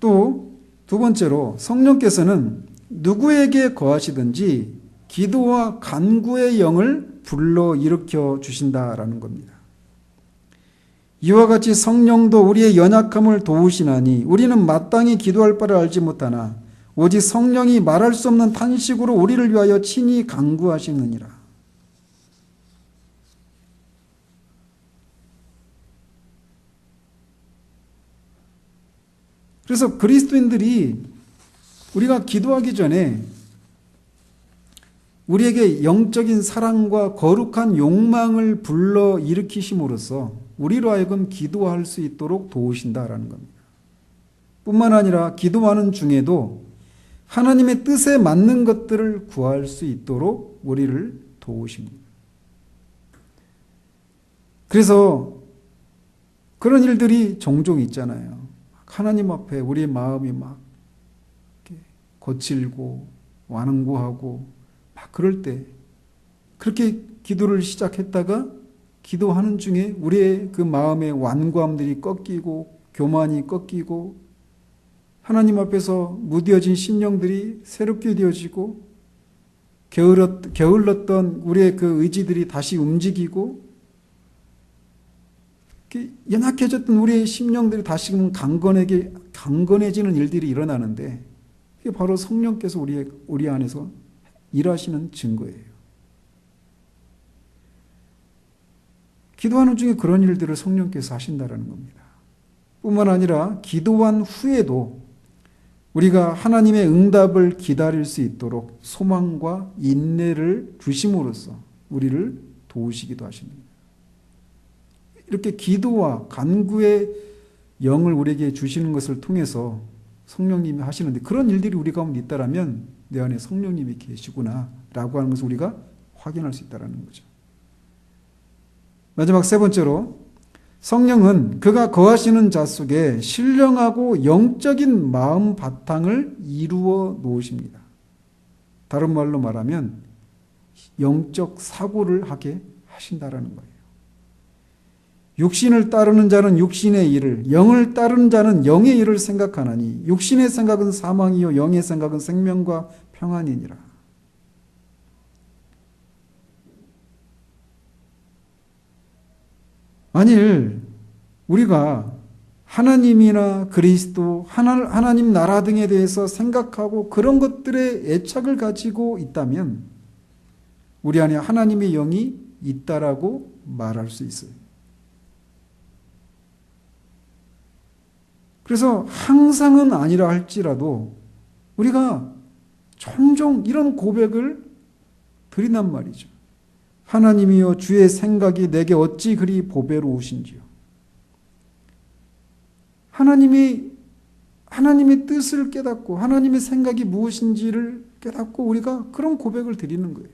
또 두 번째로, 성령께서는 누구에게 거하시든지 기도와 간구의 영을 불러 일으켜 주신다라는 겁니다. 이와 같이 성령도 우리의 연약함을 도우시나니 우리는 마땅히 기도할 바를 알지 못하나 오직 성령이 말할 수 없는 탄식으로 우리를 위하여 친히 간구하시느니라. 그래서 그리스도인들이 우리가 기도하기 전에 우리에게 영적인 사랑과 거룩한 욕망을 불러 일으키심으로써 우리로 하여금 기도할 수 있도록 도우신다라는 겁니다. 뿐만 아니라 기도하는 중에도 하나님의 뜻에 맞는 것들을 구할 수 있도록 우리를 도우십니다. 그래서 그런 일들이 종종 있잖아요. 하나님 앞에 우리의 마음이 막 거칠고 완고하고 막 그럴 때 그렇게 기도를 시작했다가 기도하는 중에 우리의 그 마음의 완고함들이 꺾이고 교만이 꺾이고 하나님 앞에서 무뎌진 심령들이 새롭게 되어지고 게을렀던 우리의 그 의지들이 다시 움직이고 연약해졌던 우리의 심령들이 다시금 강건해지는 일들이 일어나는데, 이게 바로 성령께서 우리 안에서 일하시는 증거예요. 기도하는 중에 그런 일들을 성령께서 하신다는 겁니다. 뿐만 아니라 기도한 후에도 우리가 하나님의 응답을 기다릴 수 있도록 소망과 인내를 주심으로써 우리를 도우시기도 하십니다. 이렇게 기도와 간구의 영을 우리에게 주시는 것을 통해서 성령님이 하시는데, 그런 일들이 우리 가운데 있다라면 내 안에 성령님이 계시구나 라고 하는 것을 우리가 확인할 수 있다는 거죠. 마지막 세 번째로, 성령은 그가 거하시는 자 속에 신령하고 영적인 마음 바탕을 이루어 놓으십니다. 다른 말로 말하면 영적 사고를 하게 하신다라는 거예요. 육신을 따르는 자는 육신의 일을, 영을 따르는 자는 영의 일을 생각하나니 육신의 생각은 사망이요 영의 생각은 생명과 평안이니라. 만일 우리가 하나님이나 그리스도, 하나님 나라 등에 대해서 생각하고 그런 것들에 애착을 가지고 있다면 우리 안에 하나님의 영이 있다라고 말할 수 있어요. 그래서 항상은 아니라 할지라도 우리가 종종 이런 고백을 드린단 말이죠. 하나님이여 주의 생각이 내게 어찌 그리 보배로우신지요. 하나님의 뜻을 깨닫고 하나님의 생각이 무엇인지를 깨닫고 우리가 그런 고백을 드리는 거예요.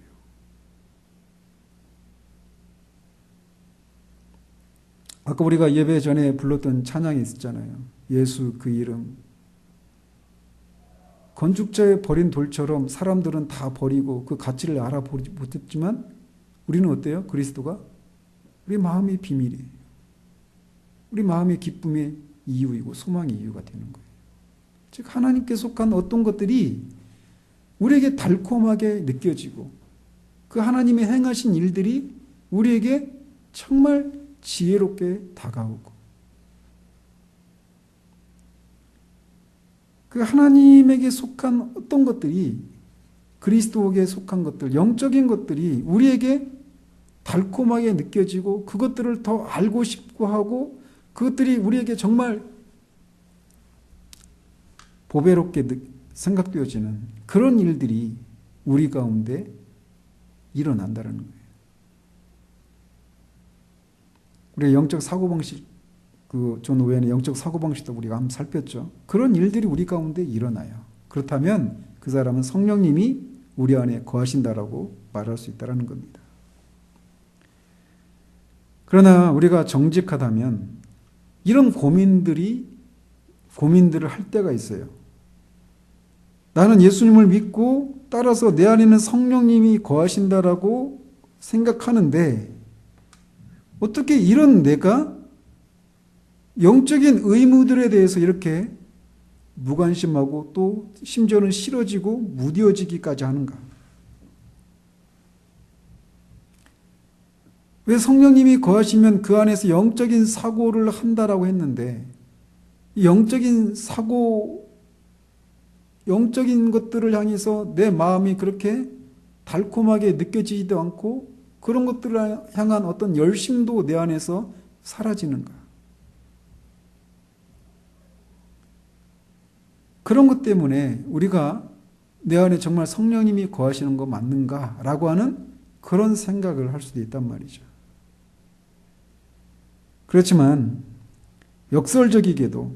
아까 우리가 예배 전에 불렀던 찬양이 있었잖아요. 예수 그 이름. 건축자의 버린 돌처럼 사람들은 다 버리고 그 가치를 알아보지 못했지만 우리는 어때요? 그리스도가 우리 마음의 비밀이에요. 우리 마음의 기쁨의 이유이고 소망의 이유가 되는 거예요. 즉 하나님께 속한 어떤 것들이 우리에게 달콤하게 느껴지고 그 하나님의 행하신 일들이 우리에게 정말 지혜롭게 다가오고 그 하나님에게 속한 어떤 것들이, 그리스도에게 속한 것들, 영적인 것들이 우리에게 달콤하게 느껴지고 그것들을 더 알고 싶고 하고 그것들이 우리에게 정말 보배롭게 생각되어지는 그런 일들이 우리 가운데 일어난다는 거예요. 우리가 영적 사고방식, 존 오웬의 영적 사고방식도 우리가 한번 살폈죠. 그런 일들이 우리 가운데 일어나요. 그렇다면 그 사람은 성령님이 우리 안에 거하신다라고 말할 수 있다는 겁니다. 그러나 우리가 정직하다면 이런 고민들을 할 때가 있어요. 나는 예수님을 믿고 따라서 내 안에는 성령님이 거하신다라고 생각하는데 어떻게 이런 내가 영적인 의무들에 대해서 이렇게 무관심하고 또 심지어는 싫어지고 무뎌지기까지 하는가? 왜 성령님이 거하시면 그 안에서 영적인 사고를 한다라고 했는데 영적인 사고, 영적인 것들을 향해서 내 마음이 그렇게 달콤하게 느껴지지도 않고 그런 것들을 향한 어떤 열심도 내 안에서 사라지는가? 그런 것 때문에 우리가 내 안에 정말 성령님이 거하시는 거 맞는가라고 하는 그런 생각을 할 수도 있단 말이죠. 그렇지만 역설적이게도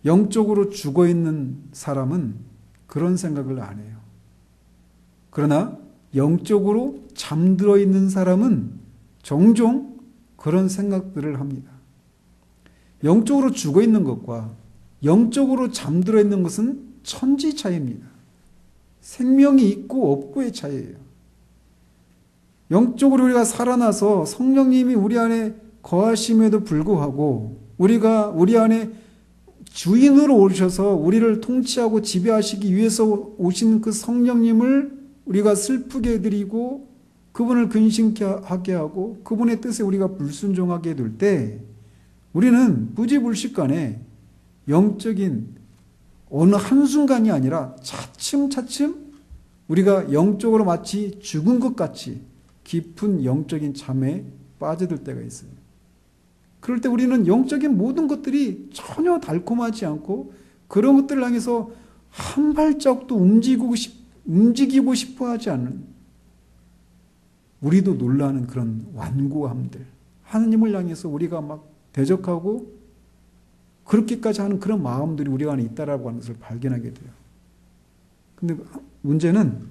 영적으로 죽어있는 사람은 그런 생각을 안 해요. 그러나 영적으로 잠들어 있는 사람은 종종 그런 생각들을 합니다. 영적으로 죽어있는 것과 영적으로 잠들어 있는 것은 천지 차이입니다. 생명이 있고 없고의 차이예요. 영적으로 우리가 살아나서 성령님이 우리 안에 거하심에도 불구하고 우리가 우리 안에 주인으로 오셔서 우리를 통치하고 지배하시기 위해서 오신 그 성령님을 우리가 슬프게 해드리고 그분을 근심케 하게 하고 그분의 뜻에 우리가 불순종하게 될 때 우리는 부지불식간에 영적인 어느 한순간이 아니라 차츰차츰 우리가 영적으로 마치 죽은 것 같이 깊은 영적인 잠에 빠져들 때가 있어요. 그럴 때 우리는 영적인 모든 것들이 전혀 달콤하지 않고 그런 것들을 향해서 한 발짝도 움직이고 싶어 하지 않는 우리도 놀라는 그런 완고함들, 하나님을 향해서 우리가 막 대적하고 그렇게까지 하는 그런 마음들이 우리 안에 있다라고 하는 것을 발견하게 돼요. 근데 문제는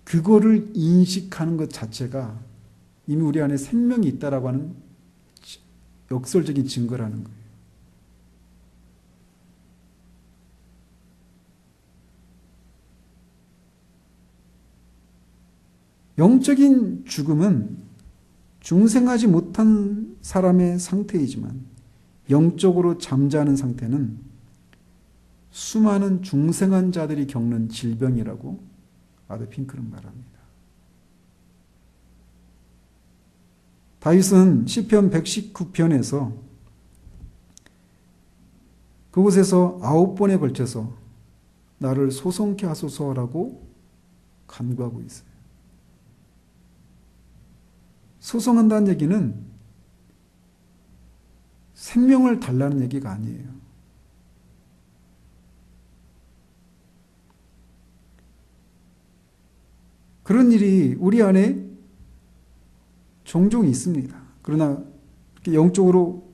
그거를 인식하는 것 자체가 이미 우리 안에 생명이 있다라고 하는 역설적인 증거라는 거예요. 영적인 죽음은 중생하지 못한 사람의 상태이지만 영적으로 잠자는 상태는 수많은 중생한 자들이 겪는 질병이라고 아드 핑클은 말합니다. 다윗은 시편 119편에서 그곳에서 9번에 걸쳐서 나를 소송케 하소서라고 간구하고 있어요. 소송한다는 얘기는 생명을 달라는 얘기가 아니에요. 그런 일이 우리 안에 종종 있습니다. 그러나 영적으로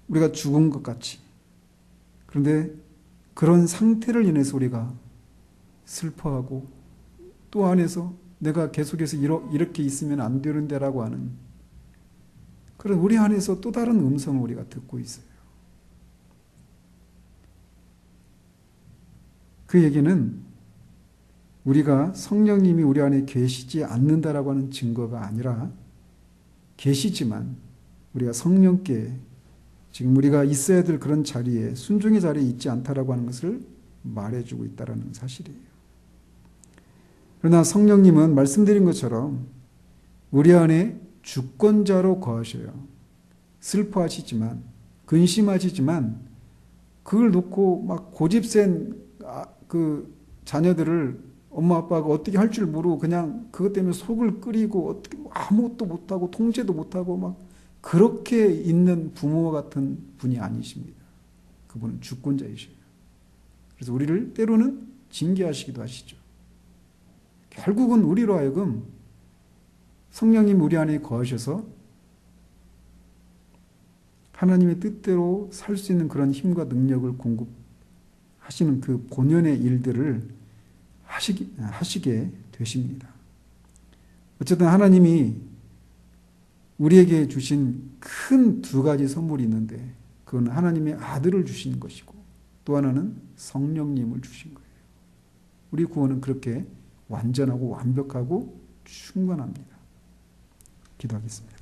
우리가 죽은 것 같이. 그런데 그런 상태를 인해서 우리가 슬퍼하고 또 안에서 내가 계속해서 이렇게 있으면 안 되는데라고 하는 그런 우리 안에서 또 다른 음성을 우리가 듣고 있어요. 그 얘기는 우리가 성령님이 우리 안에 계시지 않는다라고 하는 증거가 아니라 계시지만 우리가 성령께 지금 우리가 있어야 될 그런 자리에 순종의 자리에 있지 않다라고 하는 것을 말해주고 있다는 사실이에요. 그러나 성령님은 말씀드린 것처럼 우리 안에 주권자로 거하셔요. 슬퍼하시지만 근심하시지만 그걸 놓고 막 고집센 그 자녀들을 엄마 아빠가 어떻게 할 줄 모르고 그냥 그것 때문에 속을 끓이고 어떻게 아무것도 못하고 통제도 못하고 막 그렇게 있는 부모 같은 분이 아니십니다. 그분은 주권자이셔요. 그래서 우리를 때로는 징계하시기도 하시죠. 결국은 우리로 하여금 성령님 우리 안에 거하셔서 하나님의 뜻대로 살 수 있는 그런 힘과 능력을 공급하시는 그 본연의 일들을 하시게 되십니다. 어쨌든 하나님이 우리에게 주신 큰 두 가지 선물이 있는데 그건 하나님의 아들을 주신 것이고 또 하나는 성령님을 주신 거예요. 우리 구원은 그렇게 완전하고 완벽하고 충만합니다. 기도하겠습니다.